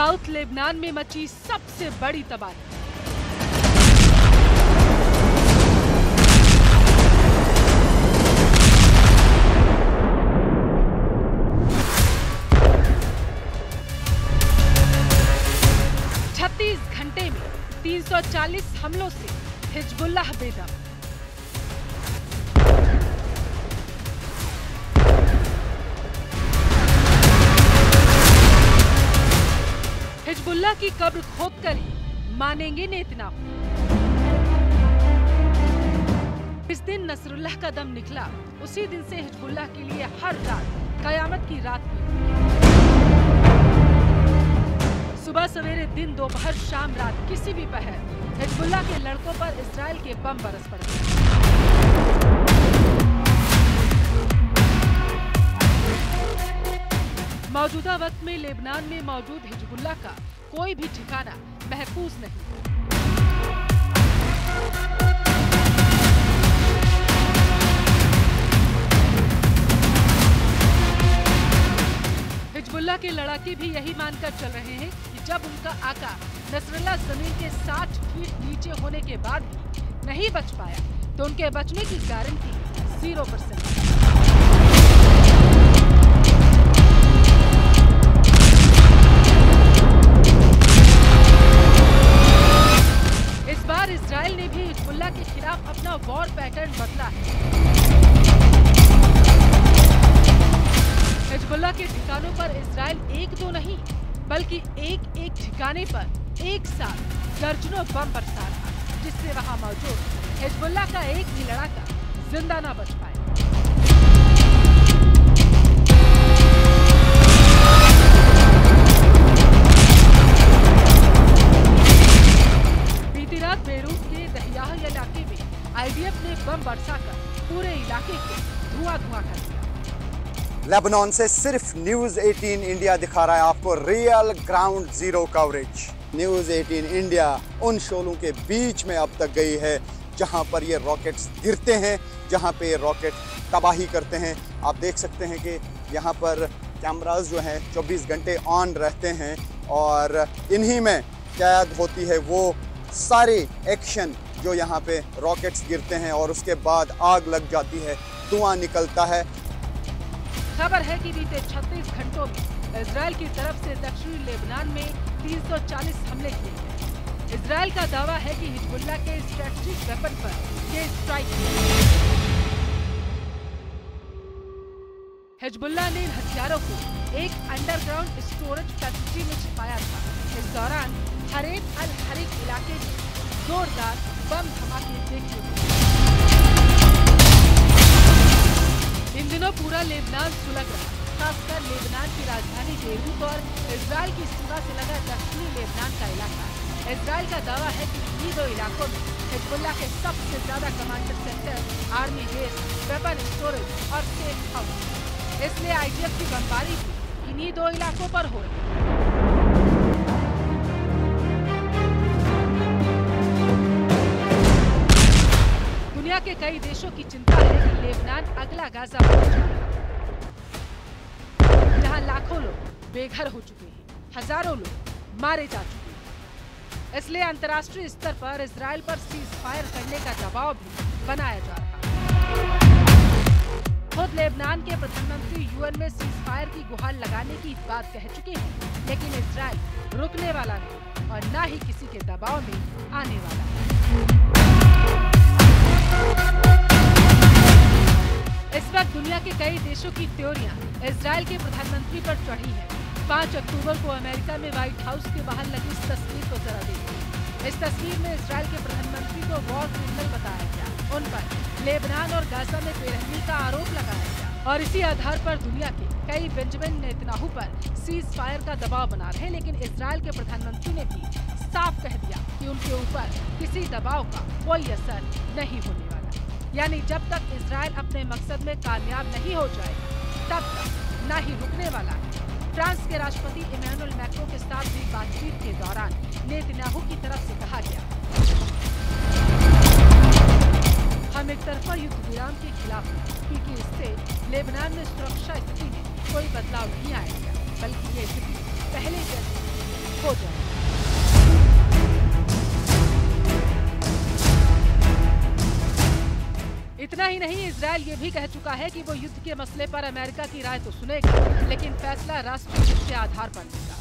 South Lebanon में मची सबसे बड़ी तबाही। घंटे में 340 हमलों से हिजबुल्लाह बेदम। हिजबुल्लाह की कब्र खोदकर ही मानेंगे नेतन्याहू। इस दिन नसरुल्लाह का दम निकला, उसी दिन से हिजबुल्लाह के लिए हर रात कयामत की रात हुई। सुबह सवेरे, दिन, दोपहर, शाम, रात, किसी भी पहर हिजबुल्लाह के लड़कों पर इजराइल के बम बरस पड़ते हैं। मौजूदा वक्त में लेबनान में मौजूद हिजबुल्लाह का कोई भी ठिकाना महफूज नहीं। हिजबुल्लाह के लड़ाके भी यही मानकर चल रहे हैं कि जब उनका आका नसरुल्लाह जमीन के 60 फीट नीचे होने के बाद भी नहीं बच पाया तो उनके बचने की गारंटी 0%। इस बार इजराइल ने भी हिजबुल्लाह के खिलाफ अपना वॉर पैटर्न बदला है। हिजबुल्लाह के ठिकानों पर इजराइल एक दो नहीं बल्कि एक एक ठिकाने पर एक साथ दर्जनों बम बरसा रहा, जिससे वहां मौजूद हिजबुल्लाह का एक भी लड़ाका जिंदा न बच पाए। बीती रात बेरूत के दहियाह इलाके में आईडीएफ ने बम बरसाकर पूरे इलाके को धुआं-धुआं कर दिया। लेबनान से सिर्फ न्यूज़ 18 इंडिया दिखा रहा है आपको real ground zero coverage. News 18 India उन शोलों के बीच में अब तक गई है जहां पर ये रॉकेट्स गिरते हैं, जहां पे ये रॉकेट तबाही करते हैं। आप देख सकते हैं कि यहाँ पर कैमरास जो हैं 24 घंटे ऑन रहते हैं और इन्हीं में कैद होती है वो सारे एक्शन जो यहाँ पे रॉकेट्स गिरते हैं और उसके बाद आग लग जाती है, धुआं निकलता है। खबर है कि बीते 36 घंटों में इजराइल की तरफ से दक्षिणी लेबनान में 340 हमले किए गए। इजराइल का दावा है कि हिजबुल्लाह के स्ट्रेटेजिक वेपन पर ये स्ट्राइक किया। हिजबुल्लाह ने इन हथियारों को एक अंडरग्राउंड स्टोरेज फैसिलिटी में छिपाया था। इस दौरान हरेम अल हरीक इलाके में जोरदार बम धमाके देखे गए। इन दिनों पूरा लेबनान सुलग रहा, खासकर लेबनान की राजधानी बेरूत और इजराइल की सीमा से लगा दक्षिणी लेबनान का इलाका। इजराइल का दावा है कि इन्हीं दो इलाकों में हिजबुल्लाह के सबसे ज्यादा commander centre, army base, weapon storage और सेफ हाउस। इसलिए आईडीएफ की बमबारी भी इन्हीं दो इलाकों पर हो रही है। दुनिया के कई देशों की चिंता है कि लेबनान अगला गाजा बन जाएगा, जहां लाखों लोग बेघर हो चुके हैं, हजारों लोग मारे जा चुके हैं। इसलिए अंतर्राष्ट्रीय स्तर पर इजराइल पर सीज फायर करने का दबाव भी बनाया जा रहा है। खुद लेबनान के प्रधानमंत्री यूएन में सीज फायर की गुहार लगाने की बात कह चुके हैं, लेकिन इजराइल रुकने वाला नहीं और न ही किसी के दबाव में आने वाला है। इस वक्त दुनिया के कई देशों की त्योरियां इजराइल के प्रधानमंत्री पर चढ़ी हैं। 5 अक्टूबर को अमेरिका में व्हाइट हाउस के बाहर लगी इस तस्वीर को जरा देखिए। इस तस्वीर में इजराइल के प्रधानमंत्री को वॉर क्रिमिनल बताया गया। उन पर लेबनान और गाजा में बेरहमी का आरोप लगाया गया और इसी आधार पर दुनिया के कई बेंजामिन नेतन्याहू पर सीज फायर का दबाव बना रहे। लेकिन इजराइल के प्रधानमंत्री ने भी साफ कह दिया कि उनके ऊपर किसी दबाव का कोई असर नहीं होने वाला। यानी जब तक इजराइल अपने मकसद में कामयाब नहीं हो जाएगा तब तक न ही रुकने वाला है। फ्रांस के राष्ट्रपति इमैनुअल मैक्रों के साथ भी बातचीत के दौरान नेतन्याहू की तरफ से कहा गया, हम एक तरफा युद्ध विराम के खिलाफ हैं क्योंकि इससे लेबनान में सुरक्षा स्थिति में कोई बदलाव नहीं आएगा, बल्कि ये स्थिति पहले जैसी हो जाए। इतना ही नहीं, इजरायल ये भी कह चुका है कि वो युद्ध के मसले पर अमेरिका की राय तो सुनेगा, लेकिन फैसला राष्ट्रीय हित के आधार पर लेगा।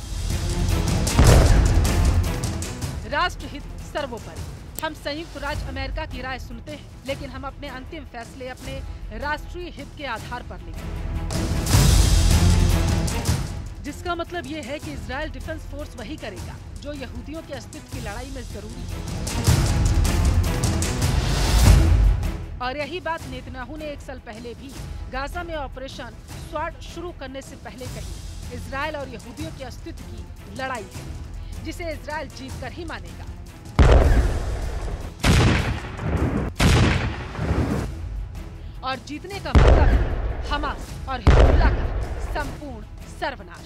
राष्ट्रहित सर्वोपरि। हम संयुक्त राज्य अमेरिका की राय सुनते हैं, लेकिन हम अपने अंतिम फैसले अपने राष्ट्रीय हित के आधार पर लेंगे। जिसका मतलब ये है कि इजरायल डिफेंस फोर्स वही करेगा जो यहूदियों के अस्तित्व की लड़ाई में जरूरी है। और यही बात नेतन्याहू ने 1 साल पहले भी गाजा में ऑपरेशन स्वाट शुरू करने से पहले कही। इजरायल और यहूदियों के अस्तित्व की लड़ाई है, जिसे इजरायल जीतकर ही मानेगा। और जीतने का मतलब हमास और हिजबुल्लाह का संपूर्ण सर्वनाश।